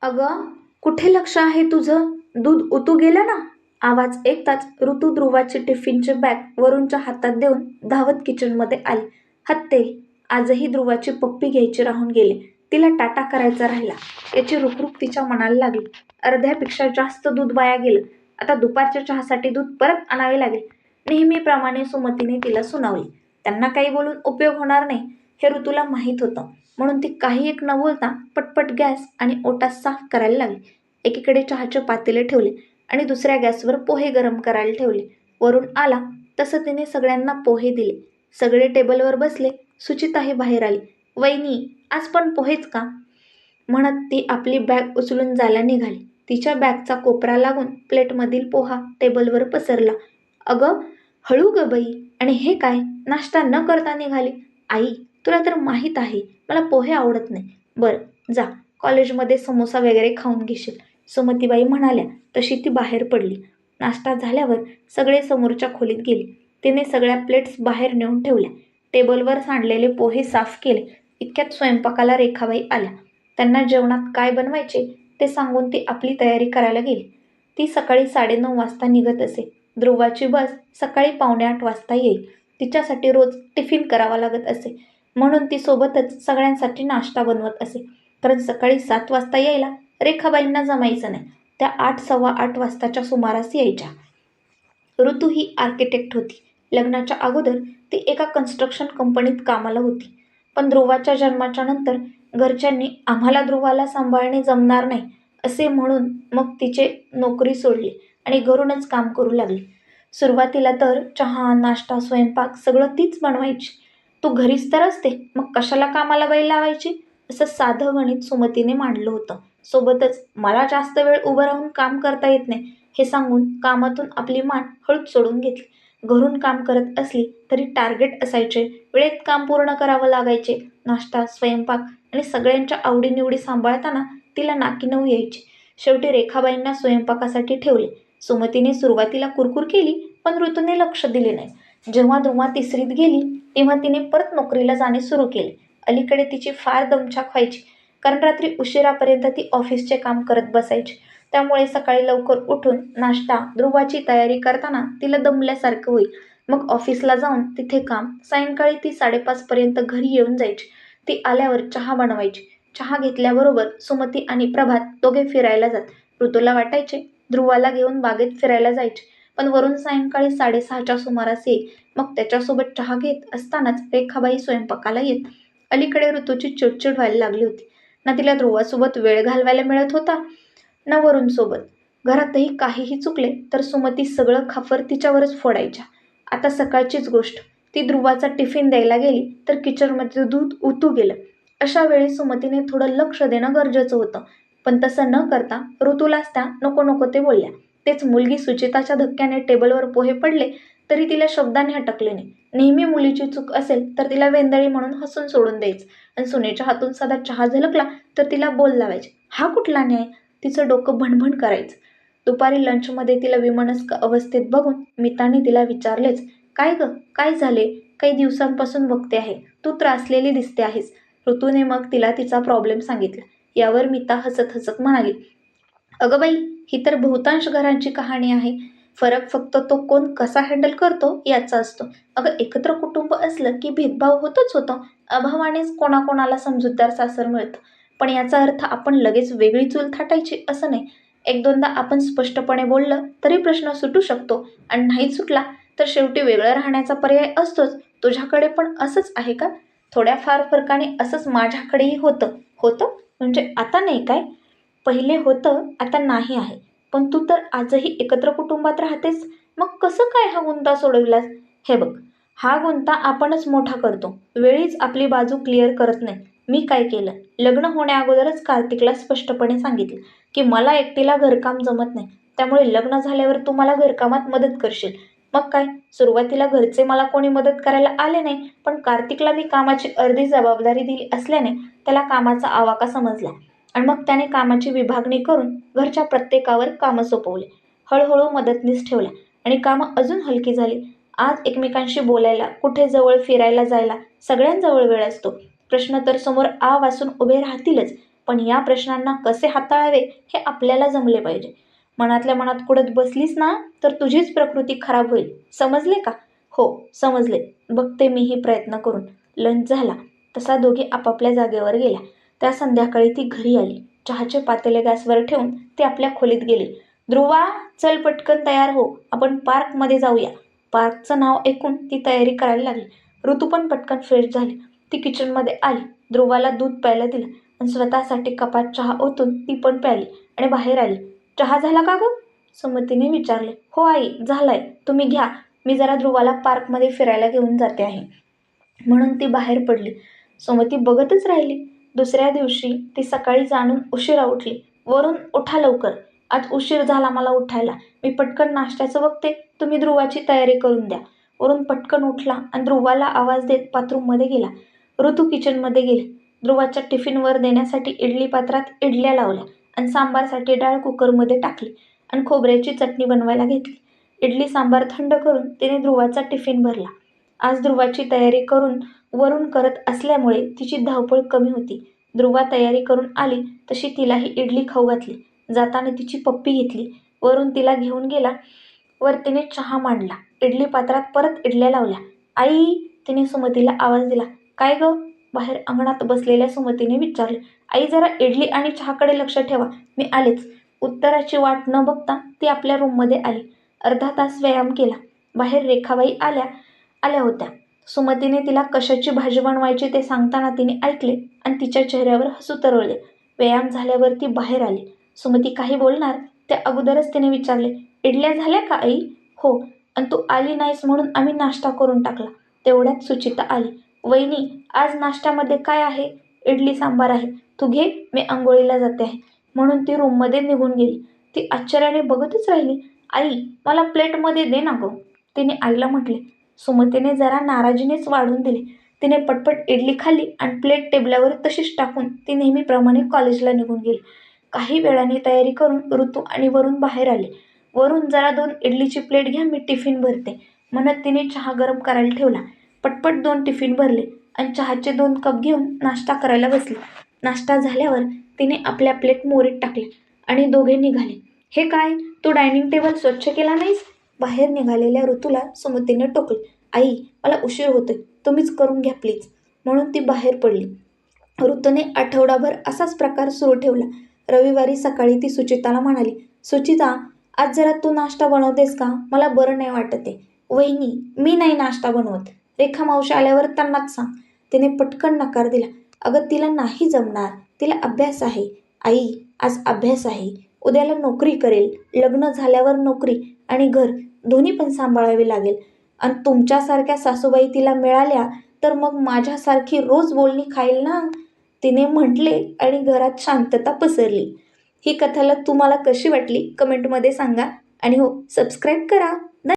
अगं, कुठे लक्ष आहे तुझं? दूध उतू गेलं ना? आवाज ऐकताच ऋतू ध्रुवाची टिफिनची बॅग वरूनच्या हातात देऊन धावत किचनमध्ये आली. हत्ते, आजही ध्रुवाची पप्पी घ्यायची राहून गेली. तिला टाटा करायचा राहिला याची रुकरुक तिच्या मनाला लागली. अर्ध्यापेक्षा जास्त दूध वाया गेलं. आता दुपारच्या चहासाठी दूध परत आणावे लागेल. नेहमीप्रमाणे सुमतीने तिला सुनावली. त्यांना काही बोलून उपयोग होणार नाही हे ऋतूला माहीत होतं. म्हणून ती काही एक न बोलता पटपट गॅस आणि ओटा साफ करायला लागली. एकीकडे चहाचे पातेले ठेवले आणि दुसऱ्या गॅसवर पोहे गरम करायला ठेवले. वरून आला तसं तिने सगळ्यांना पोहे दिले. सगळे टेबलवर बसले. सुचिताही बाहेर आली. वहिनी, आज पण पोहेच का? म्हणत ती आपली बॅग उचलून जायला निघाली. तिच्या बॅगचा कोपरा लागून प्लेटमधील पोहा टेबलवर पसरला. अगं, हळू ग बाई, आणि हे काय, नाश्ता न करता निघाली? आई, तुला तर माहीत आहे मला पोहे आवडत नाही. बरं जा, कॉलेजमध्ये समोसा वगैरे खाऊन घेशील, सुमतीबाई म्हणाल्या तशी ती बाहेर पडली. नाश्ता झाल्यावर सगळे समोरच्या खोलीत गेले. तिने सगळ्या प्लेट्स बाहेर नेऊन ठेवल्या. टेबलवर सांडलेले पोहे साफ केले. इतक्यात स्वयंपाकाला रेखाबाई आल्या. त्यांना जेवणात काय बनवायचे ते सांगून ती आपली तयारी करायला गेली. ती सकाळी 9:30 वाजता निघत असे. ध्रुवाची बस सकाळी 7:45 वाजता येईल. तिच्यासाठी रोज टिफिन करावा लागत असे. म्हणून ती सोबतच सगळ्यांसाठी नाश्ता बनवत असे. कारण सकाळी 7 वाजता यायला रेखाबाईंना जमायचं नाही. त्या 8, सव्वा 8 वाजताच्या सुमारास यायच्या. ऋतू ही आर्किटेक्ट होती. लग्नाच्या अगोदर ती एका कन्स्ट्रक्शन कंपनीत कामाला होती. पण ध्रुवाच्या जन्माच्या नंतर घरच्यांनी आम्हाला ध्रुवाला सांभाळणे जमणार नाही असे म्हणून मग तिचे नोकरी सोडली आणि घरूनच काम करू लागली. सुरुवातीला तर चहा, नाश्ता, स्वयंपाक सगळं तीच बनवायची. तू घरीच तर असते, मग कशाला कामाला बाई लावायची, असं साधं गणित सुमतीने मांडलं होतं. सोबतच मला जास्त वेळ उभं राहून काम करता येत नाही हे सांगून कामातून आपली मान हळूच सोडून घेतली. घरून काम करत असली तरी टार्गेट असायचे. वेळेत काम पूर्ण करावं लागायचे. नाश्ता, स्वयंपाक आणि सगळ्यांच्या आवडीनिवडी सांभाळताना तिला नाकी नऊ यायची. शेवटी रेखाबाईंना स्वयंपाकासाठी ठेवले. सुमतीने सुरुवातीला कुरकुर केली, पण ऋतूने लक्ष दिले नाही. जेव्हा ध्रुवा 3रीत गेली तेव्हा तिने परत नोकरीला जाणे सुरू केले. अलीकडे तिची फार दमछाक व्हायची, कारण रात्री उशिरापर्यंत ती ऑफिसचे काम करत बसायची. त्यामुळे सकाळी लवकर उठून नाश्ता, ध्रुवाची तयारी करताना तिला दमल्यासारखं होईल. मग ऑफिसला जाऊन तिथे काम. सायंकाळी ती 5:30 पर्यंत घरी येऊन जायची. ती आल्यावर चहा बनवायची. चहा घेतल्याबरोबर सुमती आणि प्रभात दोघे फिरायला जात. ऋतूला वाटायचे ध्रुवाला घेऊन बागेत फिरायला जायचे, पण वरून सायंकाळी 6:30च्या सुमारास येईल. मग त्याच्यासोबत चहा घेत असतानाच रेखाबाई स्वयंपाकाला येत. अलीकडे ऋतूची चिडचिड व्हायला लागली होती. ना तिला ध्रुवासोबत वेळ घालवायला मिळत होता, ना वरून सोबत. घरातही काहीही चुकले तर सुमती सगळं खापर तिच्यावरच फोडायच्या. आता सकाळचीच गोष्ट, ती ध्रुवाचा टिफिन द्यायला गेली तर किचनमध्ये दूध उतू गेलं. अशा वेळी सुमतीने थोडं लक्ष देणं गरजेचं होतं. पण तसं न करता ऋतूलाच त्या नको नको ते बोलल्या. तेच मुलगी सुचिताच्या धक्क्याने टेबलवर पोहे पडले तरी तिला शब्दाने हटकले नाही. नेहमी मुलीची चूक असेल तर तिला वेंदळी म्हणून हसून सोडून द्यायचं, आणि सुनेच्या हातून साधा चहा झलकला तर तिला बोल लावायचे. हा कुठला न्याय? तिचं डोकं भणभण करायचं. दुपारी लंचमध्ये तिला विमनस्क अवस्थेत बघून मिताने तिला विचारलेच, काय ग, काय झाले? काही दिवसांपासून बघते आहे, तू त्रासलेली दिसते आहेस. ऋतूने मग तिला तिचा प्रॉब्लेम सांगितला. यावर मिता हसत हसत म्हणाली, अगं बाई, ही तर बहुतांश घरांची कहाणी आहे. फरक फक्त तो कोण कसा हँडल करतो याचा असतो. अगं, एकत्र कुटुंब असलं की भेदभाव होतच होतो. अभावानेच कोणाकोणाला समजूतदार सासर मिळतं. पण याचा अर्थ आपण लगेच वेगळी चूल थाटायची असं नाही. एक दोनदा आपण स्पष्टपणे बोललं तरी प्रश्न सुटू शकतो, आणि नाही सुटला तर शेवटी वेगळं राहण्याचा पर्याय असतोच. तुझ्याकडे पण असंच आहे का? थोड्याफार फरकाने असंच माझ्याकडेही होतं. होतं म्हणजे आता नाही काय? पहिले होतं, आता नाही आहे. पण तू तर आजही एकत्र कुटुंबात राहतेस. मग कसं काय हा गुंता सोडविलास? हे बघ, हा गुंता आपणच मोठा करतो. वेळीच आपली बाजू क्लिअर करत नाही. मी काय केलं? लग्न होण्याअगोदरच कार्तिकला स्पष्टपणे सांगितलं की मला एकटीला घरकाम जमत नाही. त्यामुळे लग्न झाल्यावर तू मला घरकामात मदत करशील. मग काय, सुरुवातीला घरचे मला कोणी मदत करायला आले नाही, पण कार्तिकला मी कामाची अर्धी जबाबदारी दिली असल्याने त्याला कामाचा आवाका समजला, आणि मग त्याने कामाची विभागणी करून घरच्या प्रत्येकावर कामं सोपवले. हळूहळू मदतनीस ठेवल्या आणि कामं अजून हलकी झाली. आज एकमेकांशी बोलायला, कुठे जवळ फिरायला जायला सगळ्यांजवळ वेळ असतो. प्रश्न तर समोर आ वासून उभे राहतीलच, पण या प्रश्नांना कसे हाताळावे हे आपल्याला जमले पाहिजे. मनातल्या मनात कुडत बसलीस ना तर तुझीच प्रकृती खराब होईल. समजले का? हो समजले. बघते मीही प्रयत्न करून. लंच झाला तसा दोघी आपापल्या जागेवर गेल्या. त्या संध्याकाळी ती घरी आली. चहाचे पातेले गॅसवर ठेवून ती आपल्या खोलीत गेली. ध्रुवा, चल पटकन तयार हो, आपण पार्कमध्ये जाऊया. पार्कचं नाव ऐकून ती तयारी करायला लागली. ऋतू पण पटकन फ्रेश झाली. ती किचनमध्ये आली. ध्रुवाला दूध प्यायला दिलं आणि स्वतःसाठी कपात चहा ओतून ती पण प्यायली आणि बाहेर आली. चहा झाला का गं? सुमतीने विचारले. हो आई, झालाय. तुम्ही घ्या. मी जरा ध्रुवाला पार्कमध्ये फिरायला घेऊन जाते आहे. म्हणून ती बाहेर पडली. सुमती बघतच राहिली. दुसऱ्या दिवशी ती सकाळी जाणून उशिरा उठली. वरून, उठा लवकर, आज उशीर झाला मला उठायला. मी पटकन नाश्त्याचं बघते, तुम्ही ध्रुवाची तयारी करून द्या. वरून पटकन उठला आणि ध्रुवाला आवाज देत बाथरूममध्ये गेला. ऋतू किचनमध्ये गेली. ध्रुवाच्या टिफिनवर देण्यासाठी इडली पात्रात इडल्या लावल्या आणि सांबारसाठी डाळ कुकरमध्ये टाकली आणि खोबऱ्याची चटणी बनवायला घेतली. इडली सांबार थंड करून तिने ध्रुवाचा टिफिन भरला. आज ध्रुवाची तयारी करून वरून करत असल्यामुळे तिची धावपळ कमी होती. ध्रुवा तयारी करून आली तशी तिलाही इडली खाऊ घातली. जाताना तिची पप्पी घेतली. वरून तिला घेऊन गेला. वर तिने चहा मांडला. इडली पात्रात परत इडल्या लावल्या. आई, तिने सुमतीला आवाज दिला. काय गं? बाहेर अंगणात बसलेल्या सुमतीने विचारले. आई, जरा इडली आणि चहाकडे लक्ष ठेवा, मी आलेच. उत्तराची वाट न बघता ती आपल्या रूममध्ये आली. अर्धा तास व्यायाम केला. बाहेर रेखाबाई आल्या होत्या. सुमतीने तिला कशाची भाजी बनवायची ते सांगताना तिने ऐकले आणि तिच्या चेहऱ्यावर हसू तरळले. व्यायाम झाल्यावर ती बाहेर आली. सुमती काही बोलणार त्या अगोदरच तिने विचारले. इडल्या झाल्या का आई? हो, आणि तू आली नाहीस म्हणून आम्ही नाश्ता करून टाकला. तेवढ्यात सुचिता आली. वहिनी, आज नाश्त्यामध्ये काय आहे? इडली सांबार आहे. तू घे, मी आंघोळीला जाते आहे. म्हणून ती रूममध्ये निघून गेली. ती आश्चर्याने बघतच राहिली. आई, मला प्लेटमध्ये दे ना गं, तिने आईला म्हटले. सुमतीने जरा नाराजीनेच वाढून दिली. तिने पटपट इडली खाल्ली आणि प्लेट टेबलावर तशीच टाकून ती नेहमीप्रमाणे कॉलेजला निघून गेली. काही वेळाने तयारी करून ऋतू आणि वरून बाहेर आले. वरून, जरा 2 इडलीची प्लेट घ्या, मी टिफिन भरते, म्हणत तिने चहा गरम करायला ठेवला. पटपट 2 टिफिन भरले आणि चहाचे 2 कप घेऊन नाश्ता करायला बसली. नाश्ता झाल्यावर तिने आपल्या प्लेट मोरीत टाकल्या आणि दोघे निघाले. हे काय, तू डायनिंग टेबल स्वच्छ केला नाहीस? बाहेर निघालेल्या ऋतूला सुमतीने टोकले. आई, मला उशीर होतोय, तुम्हीच करून घ्या प्लीज, म्हणून ती बाहेर पडली. ऋतूने आठवडाभर असाच प्रकार सुरू ठेवला. रविवारी सकाळी ती सुचिताला म्हणाली. सुचिता, आज जरा तू नाश्ता बनवतेस का? मला बरं नाही वाटत आहे. वहिनी, मी नाही नाश्ता बनवत. रेखा मावशी आल्यावर त्यांनाच सांग. तिने पटकन नकार दिला. अगं, तिला नाही जमणार, तिला अभ्यास आहे. आई, आज अभ्यास आहे, उद्याला नोकरी करेल. लग्न झाल्यावर नोकरी आणि घर दोन्ही पण सांभाळावे लागेल. आणि तुमच्यासारख्या सासूबाई तिला मिळाल्या तर मग माझ्यासारखी रोज बोलणी खाईल ना, तिने म्हटले आणि घरात शांतता पसरली. ही कथाला तुम्हाला कशी वाटली कमेंटमध्ये सांगा आणि हो, सबस्क्राईब करा.